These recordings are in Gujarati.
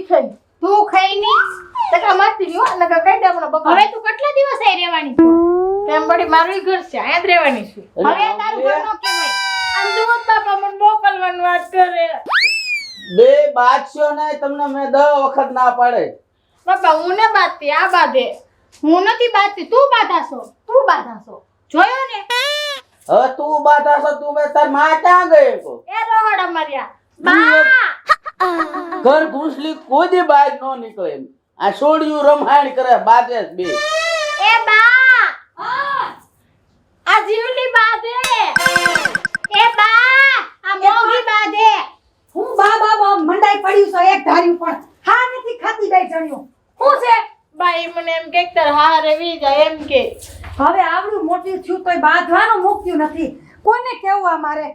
ખાઈ તું ખાઈ ની તકા મારતી રહ્યો અને કઈ દે આપણો બપોર હવે તું કેટલા દિવસ અહીં રહેવાની છો કેમ બડી મારું ઘર છે અહીંયા જ રહેવાની છું હવે તારું ઘર નો કહેવાય આમ જુઓ બાપા મને મોકલવાની વાત કરે બે બાદશો ને તમને મેં 10 વખત ના પાડે બાપા હું ને બાતી આ બાધે હું નથી બાંધતી તું બાંધાશો તું બાધાશો જોયો ને હવે તું બાધા છો તું બે તાર માં ક્યાં ગઈ કો એ રોહડા માર્યા બા ઘર ઘૂસલી કોઈ દી બહાર ન નીકળે એમ આ છોડ્યું રમાણ કરે બાજે જ બે એ બા આ જીવલી બાધે એ બા આ મોગી બાંધે હું બા મંડાઈ પડ્યું છો એક ધાર્યું પણ હા નથી ખાતી બે જણ્યું શું છે બાઈ મને એમ કે તાર હારે વી જાય એમ કે હવે આવડું મોટું થયું તોય બાંધવાનું મૂક્યું નથી કોને કેવું આ મારે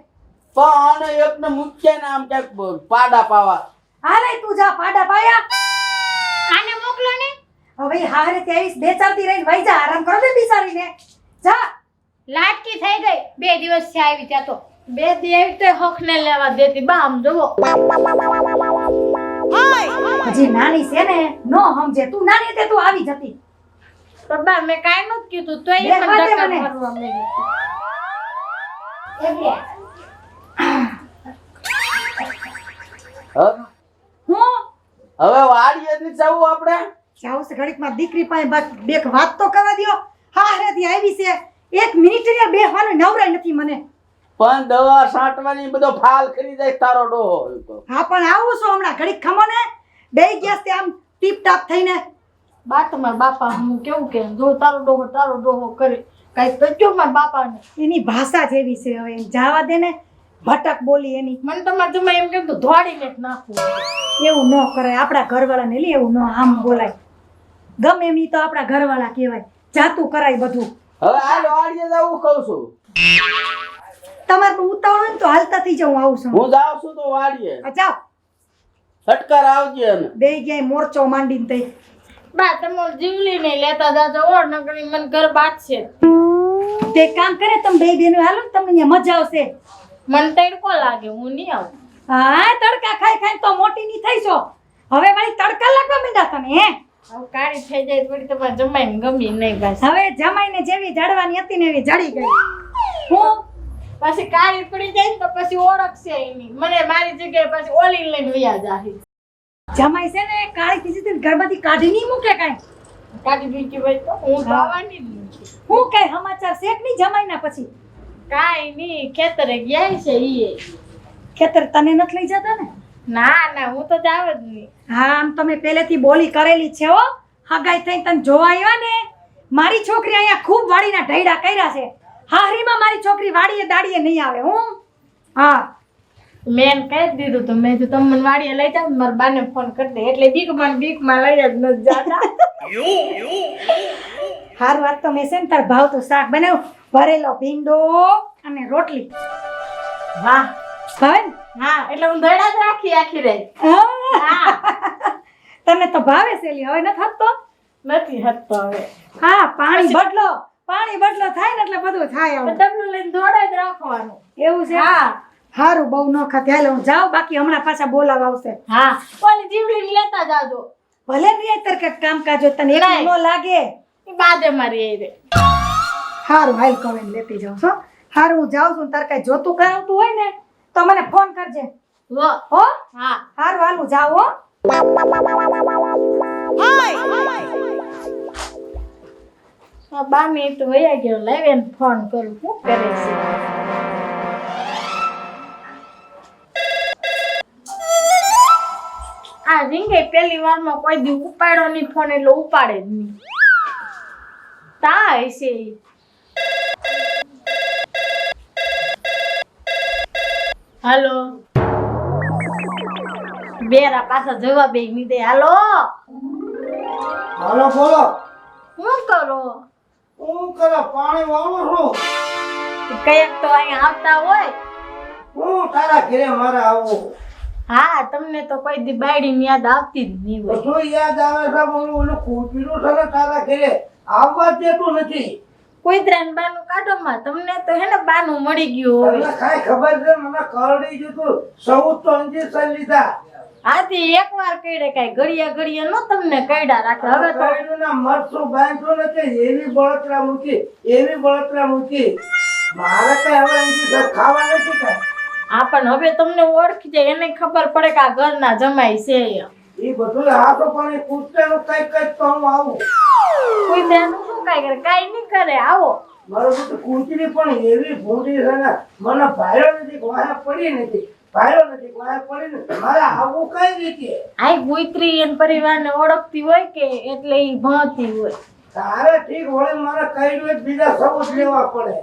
પણ એકને મુખ્ય ને આમ ક્યાંક પાડા પાવા હાલે તું જા પાડા પાયા આને મોકલો ને હવે હારે ત્યાંસ બે ચાર દી રહીને વઈ જા આરામ કરો ને બિચારીને જા લાટકી થઈ ગઈ 2 દિવસ થી આવી ત્યાં તો બે દી આવી તો હક ને લેવા દેતી બા આમ જોવો હજી નાની છે ને નો સમજે તું નાની હતી તું આવી જતી બાબા મેં કાઈ નત કીધું તોય બે મને વાતે ધક્કા મને. મારવા માંડી એટલે હવે હું હવે વાડીએ ની જવું આપણે જાઉં છે ઘડીકમાં દીકરી પાસે બે વાત તો કરવા દ્યો હા હારેથી આવી છે 1 મિનિટ ને બેહવાનું નવરાય નથી મને પણ દવા છાંટવાની બધો ફાલ કરી જાય તારો ડોહો હા પણ આવું છું હમણાં ઘડીક ખમો ને બે ગયા છે આમ ટીપ ટાપ થઈને બા તમારા બાપા હું કેવું કે જો તારો ડોહો કરે કાઈ કચ્યો મારા બાપાને એની ભાષા જેવી છે હવે એમ જાવા દે ને ભટક બોલી એની મને તમારે જમા એમ કેમ તો ધોડીને જ નાખવું એવું ન કરાય આપણા ઘરવાળાને લે એવું ન આમ બોલાય ગમે એમ ઈ તો આપણા ઘરવાળા કહેવાય જાતું કરાય બધું હવે હાલ વાડીએ જવું કહું છું તમારે તો ઉતાવળ હોય ને તો હાલતા થઈ જાઉં આવું છું હું જાઉં છું તો વાડીએ આ જાઓ ફટકાર આવજે ને બે ગયા મોરચો માંડીને તઈ બા તમે જીવલી નહીં લેતા જાજો ઓર નકરી મને ઘર બાંધશે તે કામ કરે તમે બે બેનો હાલો ને તમને અહીંયા મજા આવશે મને તડકો લાગે હું નહીં આવું હા તડકા ખાઈ ખાઈને તો મોટી ની થઈ છો હવે વળી તડકા લાગવા માંડ્યા તમે હે હવે કાળી થઈ જાય થોડી તમારે જમાઈને ગમી નહીં બસ હવે જમાઈને જેવી જડવાની હતી ને એવી જડી ગઈ હું પછી કાળી પડી જાય ને તો પછી ઓળખશે એની મને મારી જગ્યાએ પછી ઓલી લઈને વયા જાહી જમાઈ છે ને કાળી કીધી હતી ઘરમાંથી કાઢી નહીં મૂકે કાંઈ કાઢી બીજી હોય તો હું ખાવાની જ નથી હું કઈ સમાચાર શેક નહીં જમાઈના પછી કાઈ નહીં ખેતરે ગયા છે ઈ ખેતર તને નથી લઈ જતા ને ના હું તો જાવ જ નહીં હા આમ તમે પહેલેથી બોલી કરેલી છે હો હગાઈ થઈને તને જોવા આવ્યા ને મારી છોકરી અહીંયા ખૂબ વાડીના ઢૈડા કર્યા છે હાહરીમાં મારી છોકરી વાડીએ દાડીએ નહીં આવે હું હા મેં કહી જ દીધું તો મેં તમે મને વાડીએ લઈ જાવ મારા બાને ફોન કરી દે એટલે બીકમાં લઈ જ નથી જાતા હાર વાત તો મેં છે ને તાર ભાવ તો શાક બનાવ્યું ભરેલો ભીંડો અને રોટલી વાહ ભાવે ને? હા એટલે હું દડા જ રાખી આખી રાત હા. તને તો ભાવે સેલી હવે નથી હતતો નથી હટતો હવે હા પાણી બદલો થાય ને એટલે બધું થાય હવે. ડબલું લઈને દોડા જ રાખવાનું એવું છે હા હારું બહુ ન ખાતે હાલે હું જાઉં બાકી હમણાં પાછા બોલાવા આવશે હા ઓલી જીવડી લેતા જાજો ભલે નહીં તરકટ કામકાજ હોય તને એકલું ન લાગે એ બાદે મારી એ રે હારું હાલ કવે લેતી જાઉં છો હારું હું જાઉં છું તાર કઈ જોતું કરાવતું હોય ને તો મને ફોન કરજે વો હો હા હારું હાલ હું જાઉં હો આ 2 મિનિટ વયા ગયો લાવે ને ફોન કરું શું કરે છે આ રીંગે પહેલી વારમાં કોઈ દી ઉપાડ્યો નહીં ફોન એટલે ઉપાડે જ નહીં તા હશે ઈ. હાલો બેરા પાછા જવાબ એ નહીં દે હાલો હાલો બોલો શું કરો હું કરે પાણી વાળું છું કઈક તો અહીંયા આવતા હોય હું તારા ઘરે મારે આવું હા તમને તો કોઈ દી બાયડી યાદ આવતી જ નહીં હોય બધું યાદ આવે છે બોલું ઓલું કૂતરું છે ને તારા ઘરે આવવા દેતું નથી કુતરાને બાનું કાઢો માં તમને તો હે ને બાનું મળી ગયું તમને હોય કાંઈ ખબર છે મને કરડી ગયું તું 14 તો ઇન્જેક્શન લીધા આથી એકવાર કઈડે કાંઈ ઘડીએ નો તમને કઈડા રાખે. હવે તો કઈડુંના મરચું બાંધ્યું ને કે એવી બળતરા મૂકી મારે કઈ હવે એની ખાવા નથી કાંઈ. આ પણ હવે તમને ઓળખી જાય એને ખબર પડે કે આ ઘરના જમાઈ છે એમ. એ બધું હાથો પણ એ કૂતરાનું કઈ તો હું આવું. કોઈ તેનું શું કાંઈ કરે? કાંઈ નહીં કરે. આવો. મારું બધું કૂતરી પણ એવી ભૂંડી છે ને મને ભાયો નથી વાયા પડી નથી મારે આવું કઈ રીતે. આ ગુઈત્રી એન પરિવારને ઓળખતી હોય કે એટલે ઈ ભણતી હોય. તારે ઠીક વળે મારે કઈ જ બીજા સબૂત લેવા પડે.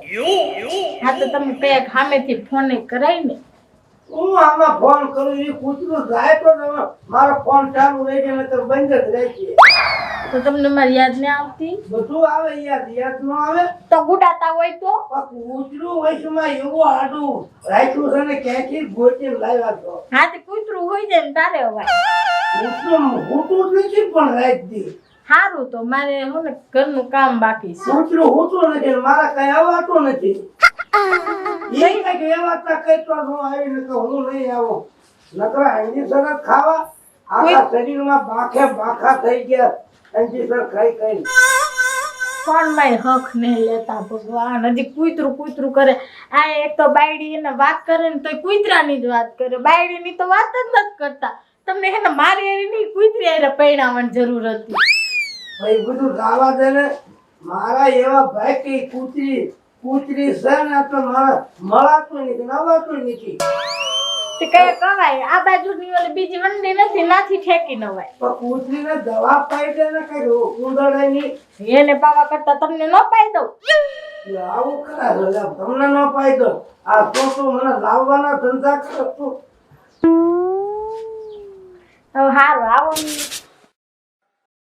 હા તો તમે કયા સામેથી ફોન કરાય ને. હું આમાં ફોન કરું એ કૂતરું જાય તો તમે મારો ફોન ચાલુ રહી જાય નકર બંધ જ રહે છે. તો તમને મારી યાદ ને આવતી? બધું આવે યાદ ન આવે તો ગુડાતા હોય તો કૂતરું વયસમાં એવું આડું રાખ્યું છે ને ક્યાંથી ગોચી લાવ્યા છો. હા તે કૂતરું હોય જાય ને તારે અવાય. કૂતરું હોતું જ નથી પણ રાખતી. સારું તો મારે હું ને ઘરનું કામ બાકી છે. કૂતરું હોતું નથી ને મારા કઈ આવતું નથી. એ કઈક વ્યવસ્થા કઈ તો હું આવી નકર હું નહીં આવું. નકર અંજી સરસ ખાવા આખા શરીરમાં બાખા થઈ ગયા. અંજી સર કઈ પણ માય હક નહીં લેતા ભગવાન. હજી કૂતરું કરે. આ એક તો બાયડી એને વાત કરે ને તો કૂતરાની જ વાત કરે. બાયડીની તો વાત જ નથી કરતા. તમને એને મારી એની નહીં કૂતરી એને પરણાવવાની જરૂર હતી. ભાઈ બધું ગાવા દે ને. મારા એવા ભાઈ કે કૂતરી છે ને તો મારા મળાતું નથી નવાતું નથી. તે કઈ કવાય આ બાજુની ઓલી બીજી વંડી નથી નાથી ઠેકી નવાય. તો કૂતરીને દવા પાઈ દે ને કઈ ઉંદરડે ની. એને પાવા કરતા તમને ન પાઈ દઉં. આવું કરા તમને ન પાઈ દો. આ તો મને લાવવાના ધંધા કરો તું. હવે હારું આવો.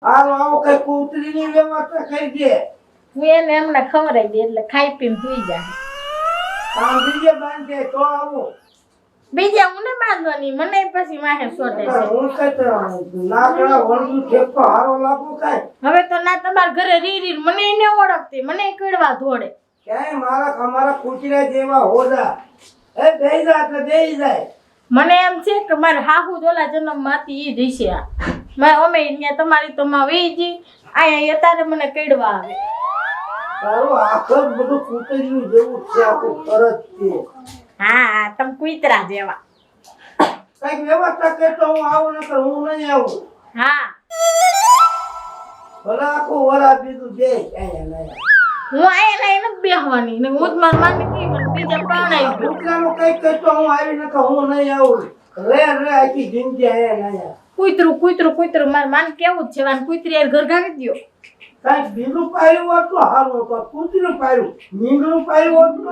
આવો કઈ કૂતરીની વ્યવસ્થા કરી દે. હું એને એમને ખવડાવી દે એટલે ખાઈ પીને સુઈ જાય. કામ બીજે બાંધે તો આવું. બીજા હું ને બાંધવાની મને પછી માહે સોટે છે. હું કઈ લાકડા વળગું ઠેકો હારો લાગુ કઈ. હવે તો ના તમારા ઘરે રીરી મને એને ઓળખતી મને કડવા ધોડે. ક્યાંય અમારા કૂતરા જેવા હોદા એ બેહી જા એટલે બેહી જાય. મને એમ છે કે મારે હાહુ દોલા જન્મ માંથી ઈ દિશે આ મેં અમે અહીંયા તમારી તો માં વેજી અહીંયા અત્યારે મને કડવા આવે. તારું આખર બધું કૂતર્યું જેવું છે આખું ફરજ છે. હા તમે કૂતરા જેવા. કઈક વ્યવસ્થા કરતો હું આવું નકર હું નહીં આવું. હા ભલે આખું વરા બીજું બે અહીંયા નહીં. હું અહીંયા નથી બેહવાની ને હું જ મારા માને કી મને બીજા પરણાઈ ગયો. કૂતરાનું કઈક કરતો હું આવી નકર હું નહીં આવું. રે આખી જિંદગી અહીંયા નહીં. કૂતરું મારા માન કેવું જ છે વાન કૂતરી યાર ઘર ગાવી દ્યો. કઈક બીજું પાયું હોત તો સારું હતું. કૂતરું પાયું મીંડળું પાયું હોત તો.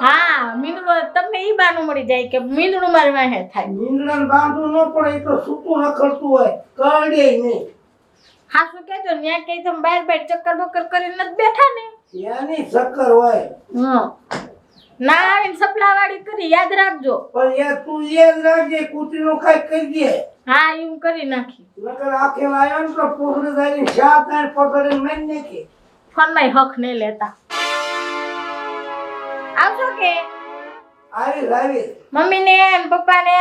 હા મીંદડું તમને ઈ બાનું મળી જાય કે મીંદડું મારી વાહે થાય. મીંડળાને બાંધવું ન પડે એ તો સૂકું રખડતું હોય કરડે નહીં. હા શું કહેજો ન્યા કઈ તમે બાર ચક્કર બક્કર કરીને નથી બેઠા ને. ત્યાંની શક્કર હોય ના આવીને સપલા વાળી કરી યાદ રાખજો. પણ યાર તું યાદ રાખજે કૂતરીનું કઈક કરી દે. હા એવું કરી નાખી. નકર આખે આવ્યો ને તો પોખડી દારી શાક દાર પકડીને મેં નાખી. ફોન માં હક નહીં લેતા. આવશો કે આવી મમ્મી ને પપ્પા ને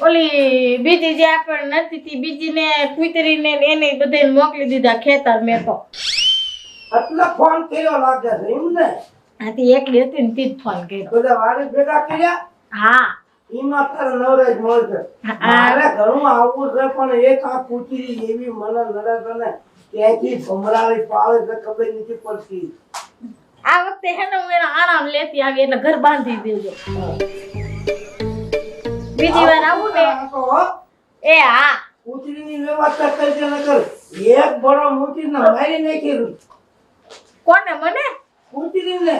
ઓલી બીજી જે આપણે નથી તી બીજી ને કુતરી ને એને બધે મોકલી દીધા ખેતર મેં તો. એટલે ફોન કર્યો લાગે છે એમ ને. આથી એકલી હતી ને તી જ ફોન કર્યો. બધા વાડી ભેગા કર્યા. હા એમાં તારે નવરાજ મળશે. મારે ઘણું આવવું છે પણ એક આ કૂતરી એવી મને નડે છે ને ત્યાંથી ભમરાળી પાળે છે ખબર નથી પડતી. આ વખતે હે ને હું એનો આરામ લેતી આવી એટલે ઘર બાંધી દેજો. બીજી વાર આવું ને એ હા કૂતરીની વ્યવસ્થા કરજે નકર એક બડો મૂકીને મારી નાખી. કોને મને કૂતરીને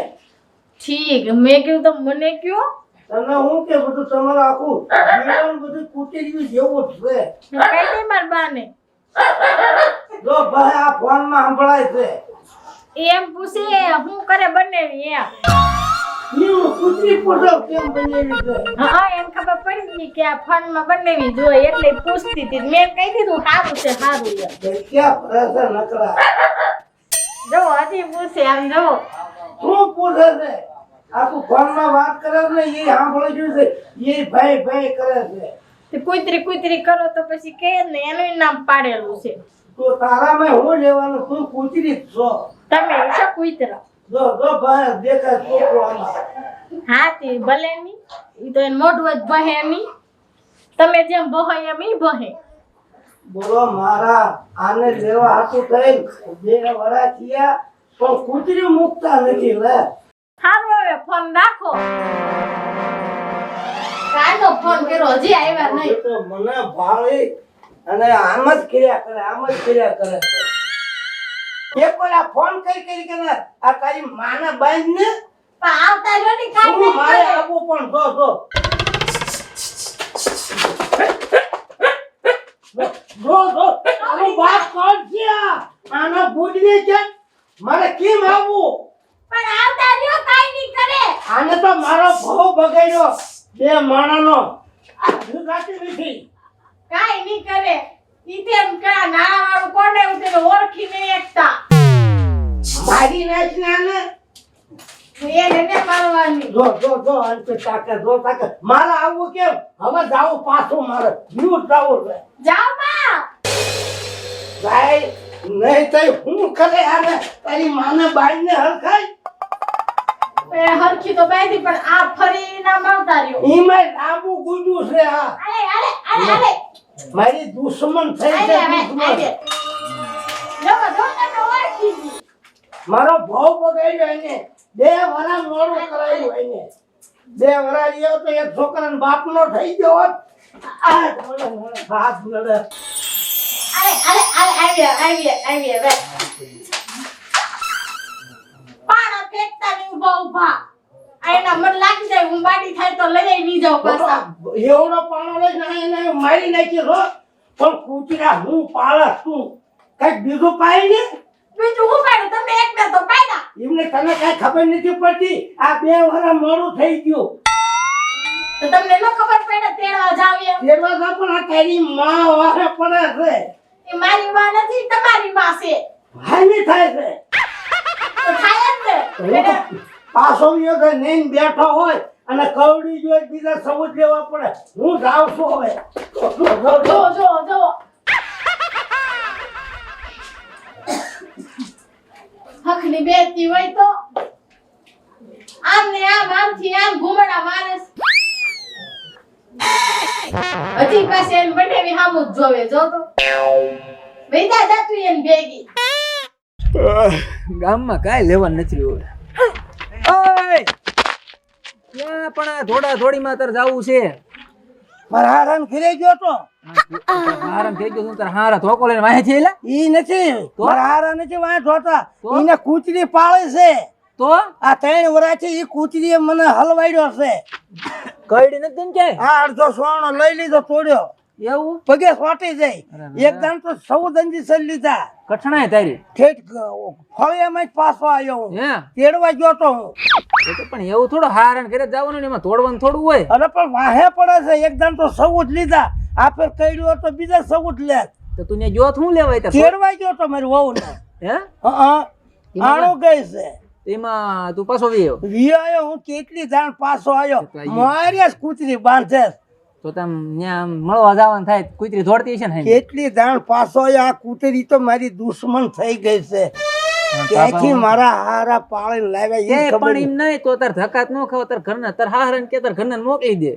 ઠીક મેં કીધું તો મને કયો. તને હું કે બધું તમારું આખું જીવન બધું કૂતરી જેવું જ છે. કઈ દે માર બાને જો ભાઈ આ ફોનમાં સંભળાય છે. એમ પૂછે હું કરે બનેવી એમ. હું કૂતરી પૂછો કેમ બનેવી છે. હા એમ ખબર પડી ગઈ કે આ ફોન માં બનેવી જોઈએ એટલે પૂછતી હતી. મેં કહી દીધું સારું છે સારું છે. ક્યાં ફરે છે નકરા. જો હજી પૂછે આમ જો શું પૂછે છે. આખું ફોનમાં વાત કરે છે ને એ સાંભળી ગયું છે એ ભાઈ કરે છે. તે કૂતરી કૂતરી કરો તો પછી કે ને એનું નામ પાડેલું છે. તો તારામાં હું લેવાનું? તું કૂતરી જ છો. તમે છો કૂતરા. જો ભાઈ દેખાય છોકરો આમાં. હા તે ભલે ની ઈ તો એને મોઢું જ બહે ની. તમે જેમ બહો એમ ઈ બહે. બોલો મારા આને લેવા હાથું થઈ 2 વરા થયા પણ કૂતરી મુકતા નથી લે. હારું હવે ફોન રાખો. કાનો ફોન કર્યો હજી આવ્યા નહીં. તો મને ભાળી અને આમ જ કર્યા કરે, આમ જ કર્યા કરે. એક વાર આ ફોન કરી કે આ તારી માને બાંધ ને પણ આવતા જો ની કાઈ હું મારે નહીં. આપવું પણ જો આનું બાપ કોણ છે? આના બુડને છે મારે કેમ આવવું? પણ આવતા જો કાઈ નહીં કરે. આને તો મારો ભાવ બગાડ્યો 2 માણાનો. આ ગુજરાતી નથી. કાઈ નહીં કરે. ઈ તેમ કા નાણા વાળું કોને ઉતરે ઓળખી નહીં એકતા. મારી નાખ ને આને. એને ને મારવાની. જો અંતે તાકાત મારે આવવું કેમ? હવે જાવું પાછું મારે દૂર જાવું છે. જાઓ બા. ભાઈ નહીં તો હું કરે આને તારી માને બાઈને હરખાય. એ હરખી તો બાંધી પણ આ ફરી ના માવતા રહ્યો. ઈમાં લાંબુ ગુડું છે આ. અરે મારી દુશ્મન થઈ છે દુશ્મન. જો તમે ઓળખી ગઈ. મારો ભાવ બગાડ્યો એને 2 વરા મોડું કરાયું એને. 2 વરા રહ્યો તો એક છોકરાનો બાપનો થઈ ગયો હોત. આ મને હાથ નડે. આવી વે. પાણા ફેંકતા ની ઉભા ઉભા. આના મન લાગી જાય હું બાડી થાય તો લઈ નહીં જાવ પાછા. એવડો પાણો લઈને એને મારી નાખી છો પણ કૂતરા હું પાળસ તું કઈક બીજું પાય ને. બીજું હું પાડું તમને એક બે તો પાડ્યા. એમને તને કઈ ખબર નથી પડતી આ 2 વરા મોડું થઈ ગયું. તો તમને ન ખબર પડે તેડવા જાવ એમ. તેમાં પણ આ તારી માં વાહે પડે છે. એ મારી માં નથી તમારી માં છે. હાની થાય છે. તો થાય જ ને. પાછો યો કે નહીં બેઠો હોય અને કવડી જોઈ બીજા સબૂત લેવા પડે. હું જાઉં છું હવે. જો હકની બેતી હોય તો આમ ને આમથી આમ ઘુમડા મારસ. હજી પાસે એમ બનેવી હામું જ જોવે જો તો વેદા જાતું એમ ભેગી. ગામમાં કાંઈ લેવાનું નથી રહ્યું. ઓય ક્યાં પણ આ થોડા થોડીમાં તાર જાવું છે? મારા હારાન ઘરે ગયો તો આરામ થઈ ગયો. તું તાર હારા ધોકો લઈને વાહે છે એલા? ઈ નથી તો? મારા હારા નથી વાય જોતા. તો? ઈને કૂતરી પાળે છે. તો આ 3 વરાથી ઈ કૂતરીએ મને હલવાડ્યો છે. કઈડી નથી તને ક્યાંય? આ અડધો સોનો લઈ લીધો તોડ્યો. એવું પગે સોટી જાય. અરે એક દાન તો 14 અંજી લીધા. કઠણાય તારી ઠેઠ ફળિયામાં જ પાછો આવ્યો હું. હે તેડવા ગયો તો હું. એ તો પણ એવું થોડું હારણ ઘરે જવાનું ને એમાં તોડવાનું થોડું હોય. અરે પણ વાહે પડે છે. એક દાન તો 14 લીધા. આ ફેર કઈડ્યો તો બીજા 14 લે. તો તું ને જો શું લેવાય તાર? તેડવા ગયો તો મારી વહુ ને. હે આણો ગઈ છે. એમાં તું પાછો વી આવ્યો? વિયાયો હું કેટલી જાણ પાછો આવ્યો. મારી જ કૂતરી બાંધે. તો તમ ન્યા મળવા જવાનું થાય કુતરી દોડતી છે ને? કેટલી જાણ પાછો આવ્યો. આ કૂતરી તો મારી દુશ્મન થઈ ગઈ છે. ત્યાંથી મારા હારા પાળીને લાવ્યા ઈ એ ખબર પણ એમ નહીં તો તાર ધક્કાત ન ખાવ. તાર ઘરના તાર હારણ કે તાર ઘરના મોકલી દે.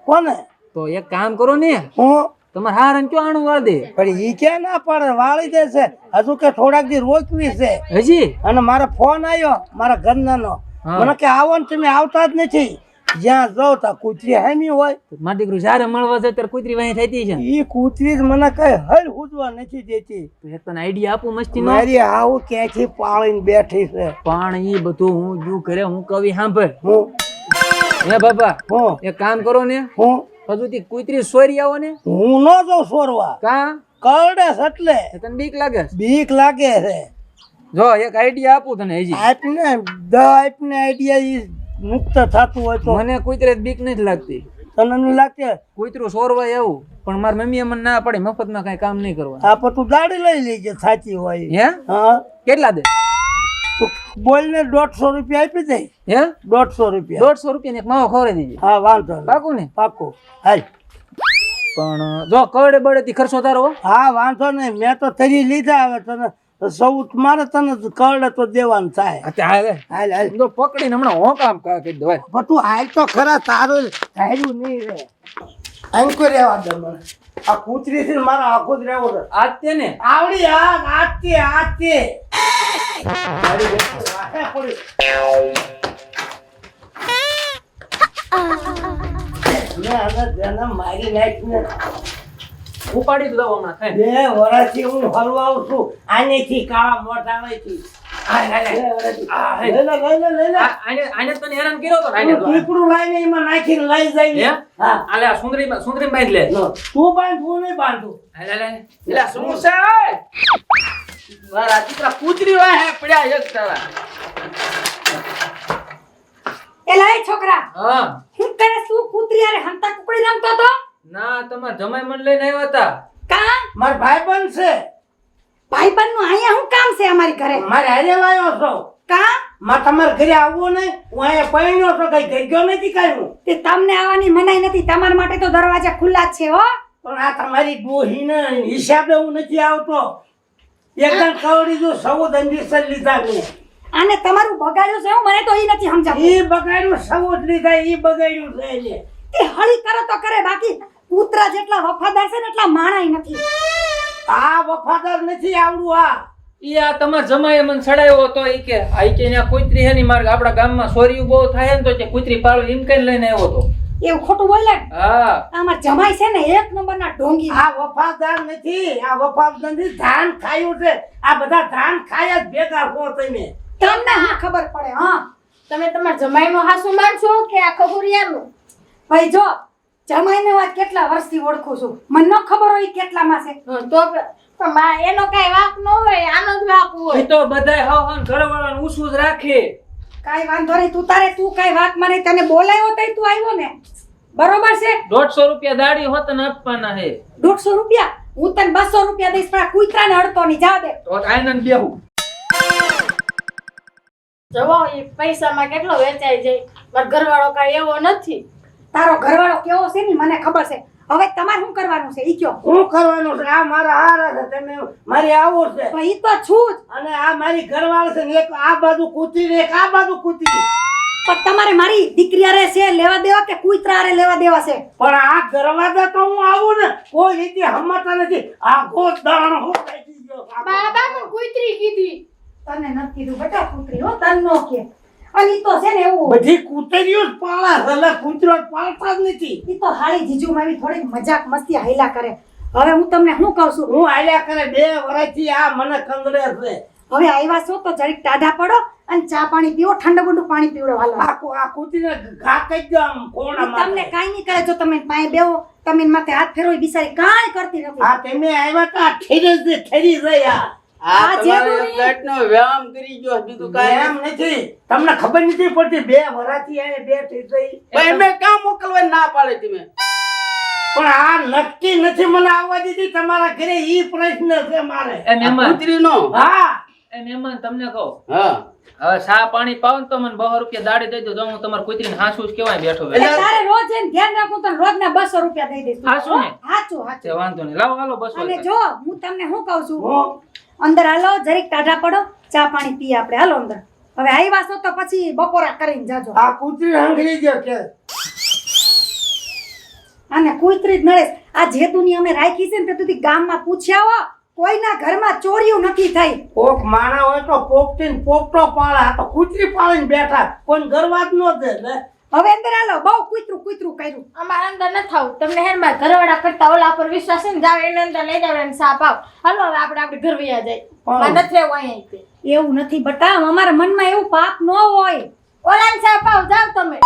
કોને? તો એક કામ કરો ને, હું તમારે હારણ કયો આણું વાળ દે. પણ ઈ ક્યાં ના પડે વાળી દે છે. હજુ કે થોડાક દી રોકવી છે. હજી અને મારો ફોન આવ્યો મારા ઘરનાનો. મને કે આવો ને તમે આવતા જ નથી. જ્યાં જાવ તા કૂતરી હામી હોય. મારી દીકરું જયારે મળવા જાય ત્યારે કુતરી વાહી થતી છે. ઈ કૂતરી જ મને કઈ હલ હુજવા નથી દેતી. તો એક તને આઈડિયા આપું મસ્તી નો. મારી આવું ક્યાંથી પાળીને બેઠી છે. પણ ઈ બધું હું જો કરે હું કવિ સાંભળ. હું હે બાબા હું એક કામ કરો ને, હું હજુ થી કુતરી સોરી આવો ને. હું ન જાઉં સોરવા. કા કરડે છે એટલે તને બીક લાગે? બીક લાગે છે. જો એક આઈડિયા આપું તને. હજી આપને આપને આઈડિયા ઈ મુક્ત થતું હોય તો મને કુતરે બીક નથી લાગતી. તને નહીં લાગતી? કુતરું સોરવાય આવું પણ મારી મમ્મીએ મને ના પડે મફતમાં કઈ કામ નહીં કરવા. આ પણ તું ગાડી લઈ લેજે સાચી હોય. હે હા કેટલા દે? તું બોલ ને 150 રૂપિયા આપી દે. હે 150 રૂપિયા. 150 રૂપિયા એક માવો ખવડાવી દેજે. હા વાંધો નહીં. પાકું ને? પાકું. હાલ પણ જો કવડે બળે થી ખર્ચો તારો હો. હા વાંધો નહીં, મેં તો તરી લીધા. હવે તને સૌ મારે તને કરડે તો દેવાનું થાય. હાલે હાલ હાલ તો પકડીને હમણાં હું કામ કરી દવાય. પણ તું હાલ તો ખરા, તારું ધાર્યું નહીં રે. અંકો રેવા દે મને. આ કૂતરી થી મારા આખો જ રહેવો છે. આજ તે ને આવડી આજથી મારી બેટી વાહે પડી. મેં આને જેને મારી નાખીને ઉપાડી જ દઉં હમણાં ખાઈ. 2 વર્ષથી હું હલવાઉં છું આનેથી કાળા મોઢામાંથી. લઈ લે. આને તને હેરાન કર્યો તો આને તો. પીપળું લાવીને એમાં નાખીને લઈ જાય. હે? હા આલે આ સુંદરી બાંધ લે. તું બાંધ, હું નહીં બાંધું. એલા શું છે ઓય? મારા દીકરા કૂતરી વાહે પડ્યા એક તારા. એલા એ છોકરા, હા હું કરે શું કૂતરી અરે હંતા કુકડી રમતો તો? ના તમાર જમાઈ મને લઈને આવ્યા હતા. કા મારો ભાઈબંધ છે, ભાઈબંધ નું અહીંયા શું કામ છે અમારી ઘરે? મારે હારે લાવ્યો છો. કા માં તમારા ઘરે આવવું નહીં? હું અહીંયા પરણ્યો છો, કઈ ગયો નથી કાંઈ હું. તે તમને આવવાની મનાઈ નથી, તમારા માટે તો દરવાજા ખુલ્લા જ છે હો. પણ આ તમારી ડોહીને હિસાબે હું નથી આવતો. એકદમ કવડી જો 14 ઇન્જેક્શન લીધા મેં. આને તમારું બગાડ્યું છે હું, મને તો ઈ નથી સમજાતું. ઈ બગાડ્યું 14 લીધા, ઈ બગાડ્યું છે એને. તે હળી કરે તો કરે, બાકી કૂતરા જેટલા વફાદાર છે ને એટલા માણાય નથી. આ વફાદાર નથી આવડું. આ ઈ આ તમાર જમાઈએ મને સડાયો હતો. ઈ કે ન્યા કૂતરી હે ની માર આપડા ગામમાં સોરીયું બહુ થાય ને તો કે કૂતરી પાળો એમ કઈ લઈને આવ્યો હતો. એવું ખોટું બોલે. હા અમાર જમાઈ છે ને એક નંબરના ઢોંગી. આ વફાદાર નથી, આ વફાદાર નથી, ધાન ખાયું છે. આ બધા ધાન ખાયા જ ભેગા હો તમે. તમને હા ખબર પડે. હા તમે તમારા જમાઈનું હાસુ માનશો કે આ ખબરિયાનું? ભાઈ જો, જમાઈને વાત કેટલા વર્ષથી ઓળખું છું, મને ન ખબર હોય ઈ કેટલામાં છે. તો પણ એનો કઈ વાંક ન હોય, આનો જ વાંક ઈ હોય. તો બધાય હાવ ઘરવાળાને ઊંચું જ રાખે. કાઈ વાંધો નહીં, તું કાઈ વાત મને તને બોલાયો તઈ તું આવ્યો ને, બરોબર છે. 150 રૂપિયા દાડી હોત ને આપવાના હે. 150 રૂપિયા હું તને 200 રૂપિયા દઈશ, પણ આ કૂતરાને અડતો નહીં, જા દે. તો આનંદ બેહું. જવો એ પૈસામાં કેટલો વેચાઈ જાય. મારો ઘરવાળો કઈ એવો નથી. તારો ઘરવાળો કેવો છે ને મને ખબર છે. હવે તમારે શું કરવાનું છે ઈ કયો. શું કરવાનું છે? આ મારા હારા છે, તમે મારી આવો છે. પણ ઈ તો છું જ, અને આ મારી ઘરવાળી છે ને, એક આ બાજુ કૂતરી ને એક આ બાજુ કૂતરી. પણ તમારે મારી દીકરી હારે છે લેવા દેવા કે કૂતરા હારે લેવા દેવા છે? પણ આ દરવાજા તો હું આવું ને કોઈ રીતે હમતા નથી. આ ગોત દાણો હું ખાઈ ગયો. બાબા મને કૂતરી કીધી. તને નથી કીધું બેટા કૂતરી હો, તને નો કે. અને ઈ તો છે ને એવું, બધી કૂતરીઓ જ પાળા છે, એટલે કૂતરો પાળતા જ નથી. ઈ તો હાળી જીજુ મારી થોડી મજાક મસ્તી હાઈલા કરે. હવે હું તમને શું કહું છું, હું આલ્યા કરે 2 વર્ષથી આ મને કંગડે છે. હવે આવ્યા છો તો જરીક ટાઢા પડો અને ચા પાણી પીવો, ઠંડુ બુંડુ પાણી પીવડો. હાલો આ કૂતરીને ઘા કરી દો આમ કોણામાં. તમને કાઈ નહીં કરે. જો તમે પાએ બેહો, તમે માથે હાથ ફેરવો, ઈ બિચારી કાંઈ કરતી નથી. આ તમે આવ્યા તો આ ઠરી રહી. આ આ જે તમારે દોરી- પેટનો વ્યાયામ કરી ગયો, બીજું કાંઈ એમ નથી, તમને ખબર નથી પડતી. 2 વર્ષથી અહીંયા બેઠી થઈ. પણ એમે કામ મોકલવા ના પાડે તમે. પણ આ નક્કી નથી મને આવવા દીધી તમારા ઘરે. ઈ પ્રશ્ન છે મારે. એ મહેમાન કૂતરીનો હા એ મહેમાન તમને કહું, હા હવે ચા પાણી પાવ ને તો મને 200 રૂપિયા દાડી દઈ દો. તો હું તમારી કૂતરીને હાસુ જ કેવાય બેઠો એટલે બેઠો. તારે રોજ એને ધ્યાન રાખવું તો રોજના 200 રૂપિયા દઈ દઈશ. હાચું ને? હાચું હાચું. તે વાંધો નહીં, લાવો હાલો 200 અને રૂપિયા. જો હું તમને શું કહું છું, હું અંદર હાલો જરીક ટાઢા પડો, ચા પાણી પીએ આપણે. હાલો અંદર. હવે આવ્યા છો તો પછી બપોરા કરીને જાજો. આ કૂતરી હંગરી ગયો કે અને કૂતરી જ નડે. આ જેતુની અમે રાખી છે ને તે તું ગામમાં પૂછ્યા હો, કોઈના ઘરમાં ચોરીયું નથી થઈ. કોક માણા હોય તો પોપટીને પોપટો પાળે. આ તો કૂતરી પાળીને બેઠા, કોઈ ગરવા જ ન દે ને. હવે અંદર હાલો, બહુ કૂતરું કર્યું. અમારે અંદર ન થાવું. તમને હે ને મારા ઘરવાળા કરતા ઓલા પર વિશ્વાસ છે ને, જાવ એને અંદર લઈ જાવ એને સાપ આવ. હાલો હવે આપણે ઘર વયા જાય. મારે નથી રહેવું અહીંયા. એવું નથી બટા, અમારા મનમાં એવું પાપ ન હોય. ઓલા સાપ આવ, જાવ તમે.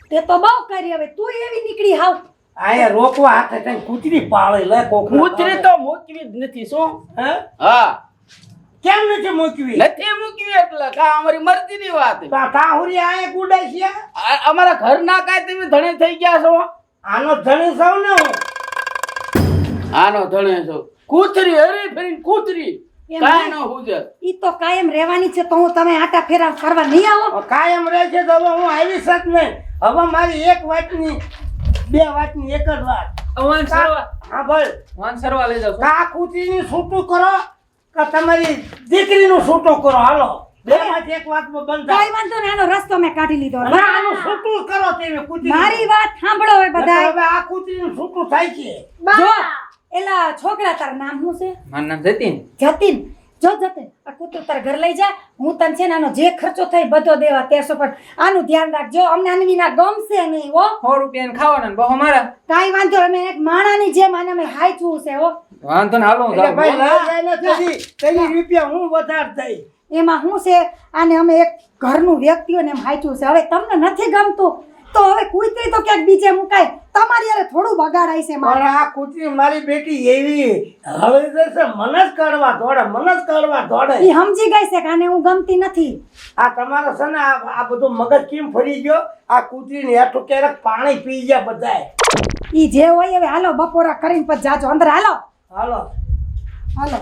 તે તો બહુ કરી. હવે તું એવી નીકળી હાવ. આયા રોકવા હાથે કઈ કૂતરી પાળે લે. કોક કૂતરી તો મૂકવી જ નથી. શું? હે હા કેમ નથી મૂકવી? નથી મૂકવી એટલે કા અમારી મરજીની વાત. કાહુરી આયા ગુડાઈ છે. અમારા ઘરના કાંઈ તમે ધણી થઈ ગયા છો. આનો ધણી સૌ ને હું. આનો ધણી છો. કૂતરી હરી ફરીને કૂતરી કાંઈ ન હુજે. ઈ તો કાયમ રહેવાની છે. તો હું તમે આટા ફેરા કરવા નહીં આવો? કાયમ રહે છે તો હવે હું આવી શક નહીં. હવે મારી એક વાતની 2 વાતની એક જ વાત. વાન સરવા હા ભાઈ વાન સરવા લઈ જાવ કા કૂતરીનું છૂટું કરો કે તમારી દીકરીનું છૂટું કરો હાલો બેમાંથી એક વાતમાં બંધ કઈ વાંધો ને આનો રસ્તો મેં કાઢી લીધો અને આનું છૂટું કરો તમે કૂતરી મારી વાત સાંભળો હવે બધાય હવે આ કૂતરીનું છૂટું થાય છે જો એલા છોકરા તાર નામ શું છે મારું નામ જતીન જતીન જો જતીન આ કૂતરું તાર ઘર લઈ જા હું તને છે ને આનો જે ખર્ચો થાય બધો દેવા 1300 પણ આનું ધ્યાન રાખજો અમને આની વિના ગમશે નહીં હો 100 રૂપિયા ખાવાના ને બહુ મારા કાઈ વાંધો અમે એક માણાની જેમ આને અમે હાઈચવું છે હો વાંધો ને હાલો હું એટલે ભાઈ જાઉં લઈ જાય ને તેની રૂપિયા હું વધાર થઈ એમાં શું છે આને અમે એક ઘરનું વ્યક્તિઓને એમ હાઈચવું છે હવે તમને નથી ગમતું તો હવે કૂતરી તો ક્યાંક બીજે મુકાય તમારી યારે થોડું બગાડાય છે મારે પણ આ કૂતરી મારી બેટી એવી હવે જશે મને જ કરવા દોડે ઈ સમજી ગઈ છે કે આને હું ગમતી નથી આ તમારા છે ને આ બધું મગજ કેમ ફરી ગયો આ કૂતરીને હેઠું ક્યારેક પાણી પી ગયા બધાય ઈ જે હોય હવે હાલો બપોરા કરીને પછી જાજો અંદર હાલો હાલો હાલો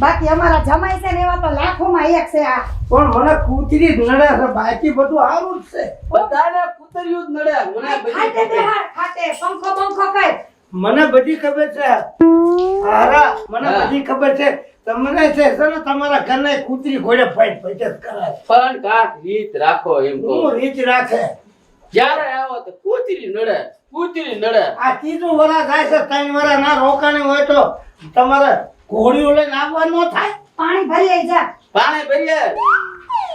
બાકી અમારા જમાઈ છે ને એવા તો લાખોમાં એક છે આ પણ મને કૂતરી જ નડે છે બાકી બધું સારું જ છે બધાને કૂતરિયું જ નડે મને બધી ખાટે ખબર. બેહાડ ખાટે પંખો કઈ મને બધી ખબર છે હારા મને હા. બધી ખબર છે તમને છે ને તમારા ઘરના કૂતરી ઘોડે ફાઈટ પચત કરાય પણ કાંક રીત રાખો એમ કહું હું રીચ રાખે જ્યારે આવો તો કૂતરી નડે આ ત્રીજું વરા થાય છે 3 વરા ના રોકાણી હોય તો તમારે ઘોડીઓ લઈને આવવા ન થાય પાણી ભરી આઈ જા પાણી ભરીએ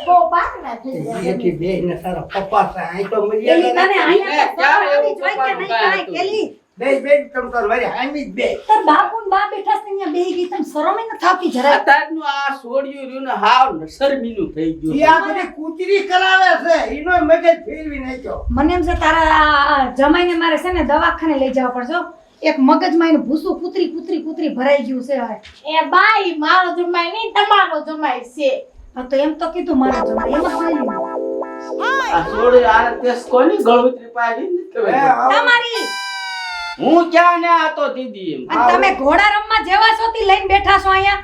બહુ પાકના થઈ જાય એથી બેહીને તારા પપ્પા છે અહીં તો પેલી તને મર્યાદા અહીંયા તો ક્યારે આવી એવું જોઈ કે નહીં પપ્પાનું કાંઈ કેલી બે તમ તાર મારી હામી જ બે તાર બાપુ ને બા બેઠા છે અહીંયા બેહી ગઈ તને શરમ ય ન થાતી જરાય અત્યારનું આ સોડિયું રહ્યું ને હાવ શરમીનું થઈ ઈ ગયું આ બધી કૂતરી કરાવે છે ઈનો મગજ ફેરવી નાખ્યો મને એમ છે તારા આ જમાઈને મારે છે ને દવાખાને લઈ જવા પડશે હો. એક મગજમાં એનું ભૂસું કૂતરી ભરાઈ ગયું છે હવે એ બાઈ મારો જમાઈ નહીં તમારો જમાઈ છે હા તો એમ તો કીધું મારા જમાઈ એમ જ બોલ્યું. આ સોડિયું આને તેસ કોની ગળુતરી પાડી ને ખબર હે, પડે. હવે તમારી હું ક્યાં ને આતો દીદી એમ અને તમે ઘોડા રમવા જેવા છો તી લઈને બેઠા છો અહીંયા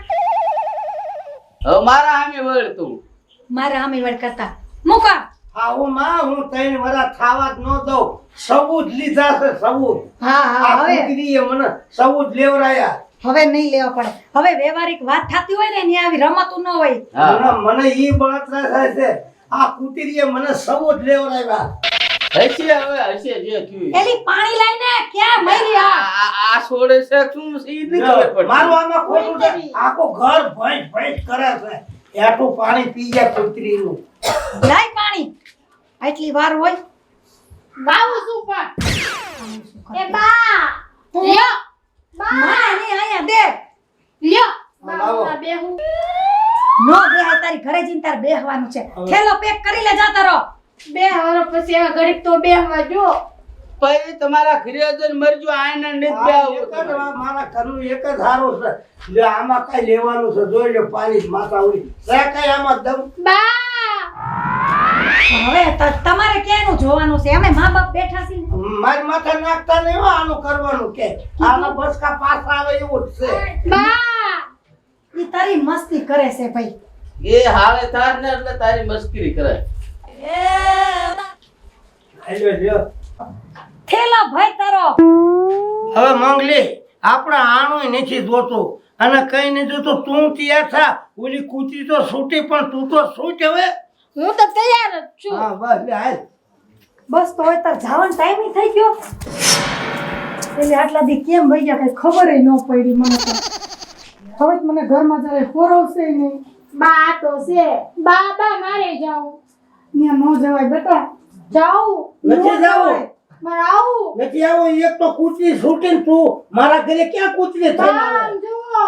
હવે મારા સામે વળ તું મારા હામી વડ કરતા મુકા આવું માં હું 3 વરા ખાવા જ ન દઉં સબૂત લીધા છે સબૂત હા આ હા હવે કૂતરીએ મને સબૂત લેવરાયા હવે નહીં લેવા પડે હવે વ્યવહારિક વાત થતી હોય ને ત્યાં આવી રમતું ન હોય હા મને ઈ બળતરા થાય છે આ કૂતરીએ મને સબૂત લેવરાયા હશે જે થયું એલી પાણી લાઈને ક્યાં મરી આ આ છોડે છે શું છે ઈ નહીં ખબર પડતી. મારું આમાં ખોટું છે આખું ઘર ભેંસ કરે છે એઠું પાણી પી જાય કૂતરીનું લાય પાણી આટલી વાર હોય બાવું શું પણ એ બા લ્યો માને અહીંયા દે લ્યો લાવો. બાઉના બેહું નો બેહાય તારી ઘરે જઈને તાર બેહવાનું છે થેલો પેક કરી લે જાતા રહો બે વર્ષ પછી હવે ઘડીક તો બેહવા જો પછી તમારા ઘરે જઈને મરજો આયના ને જ આ બેહવું એક જ તમારે. આ મારા ઘરનું એક જ હારું છે લે આમાં કઈ લેવાનું છે જોઈ લે પાણી જ માથા ઉડી લે કઈ આમાં દમ બા હવે તમારે ક્યાંનું જોવાનું છે અમે મા બાપ બેઠા છીએ મારી માથે નાખતા નહીં હો આનું કરવાનું કે આના બસકા પાછા આવે એવું જ છે બા ઈ તારી મસ્તી કરે છે ભાઈ એ હાલે થાર ને એટલે તારી મસ્કરી કરે લ્યો લ્યો થેલા ભાઈ તારો હવે મંગલી આપણે આણું નથી જોતું અને કઈ નથી જોતું તું તૈયાર થા ઓલી કૂતરી તો છૂટી પણ તું તો છૂટ હવે હું તો તૈયાર જ છું હા બસ લે હાલ બસ તો હવે તાર જવાનો ટાઈમ થઈ ગયો એટલે આટલા દી કેમ વઈ ગયા કઈ ખબર ન પડી મને તો હવે તો મને ઘરમાં જરે પોરવશે નહીં બા તો છે બા મારે જાઉં ત્યાં ન જવાય બેટા જાઉં નથી જાવું મારે આવું નથી આવો એક તો કૂતરી છૂટી ને તું મારા ઘરે ક્યાં કૂતરી થઈને આવે આમ જુઓ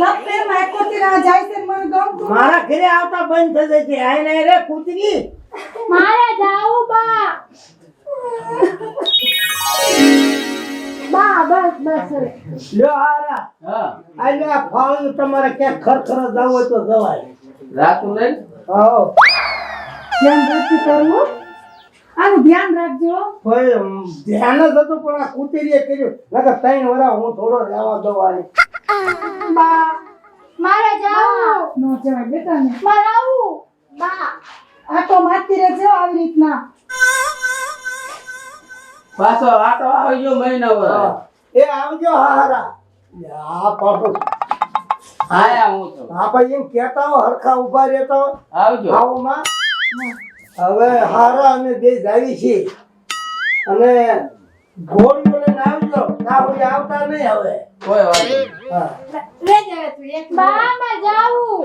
લપેરમાં એકોતી રાહ જાય છે મને ગમતું મારા ઘરે આવતા બંધ થઈ જાય છે આઈ નહીં રે કૂતરી મારે જાવું બા બસ હવે. લ્યો હારા હા આ લ્યો આ ફાળ્યું તમારે ક્યાંક ખરખર જવું હોય તો જવાય રાતું નહીં હા ધ્યાન રાખી કરવું આનું ધ્યાન રાખજો ભાઈ ધ્યાન જ હતું પણ આ કૂતરીએ કર્યું નકર 3 વરા હું થોડો રહેવા દઉં આને બા મારે જાવું ન જવાય બેટા ને મારે આવું બા આટો મારતી રહેજો આવી રીતના પાછો આટો આવી ગયો મહિના વર એ આવજો હારા આ પાપો આયા હું તો આ ભાઈ એમ કહેતા હો હરખા ઊભા રહેતા હો આવજો આવો માં હવે હારા અમે બે જાવી છીએ અને ઘોડીઓ લઈને આવજો ના હોય આવતા નહીં હવે કોઈ વાત નહીં. હા લેજે હવે તું એક બામાં જાવું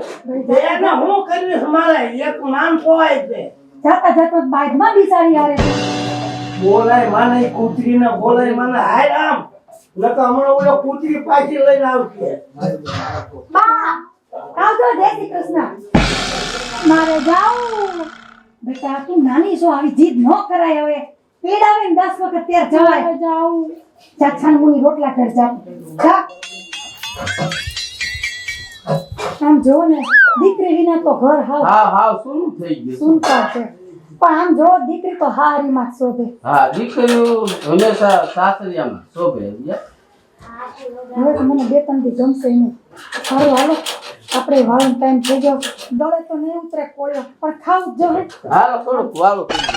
એને હું કરીશ મારે એક માન પોવાય છે જાતા જાતા બાઈકમાં બિચારી હારે છે. બોલાય માને કૂતરીને બોલાય માને હાય આમ નકર હમણાં ઓલો કૂતરી પાછી લઈને આવશે બા આવજો જય શ્રી કૃષ્ણ. મારે જાવું બેટા તું નાની છો આવી જીદ ન કરાય હવે પીડાવે ને 10 વખત ત્યાં જવાય જાવું જા છાનમુની રોટલા કર જા જા આમ જો ને દીકરી વિના તો ઘર હાવ હાવ હાવ શું થઈ ગયું સુનતા છે પણ આમ જો દીકરી તો હારીમાં જ શોભે. હા દીકરીઓ હંમેશા સાસરિયામાં શોભે હવે તો મને 2-3 દી ગમશે નહીં. સારું હાલો આપણે વાળનો ટાઈમ થઈ ગયો દળે તો નહીં ઉતરે કોળિયો પણ ખાવું જ જોઈએ. હાલો થોડુંક વાળું કરી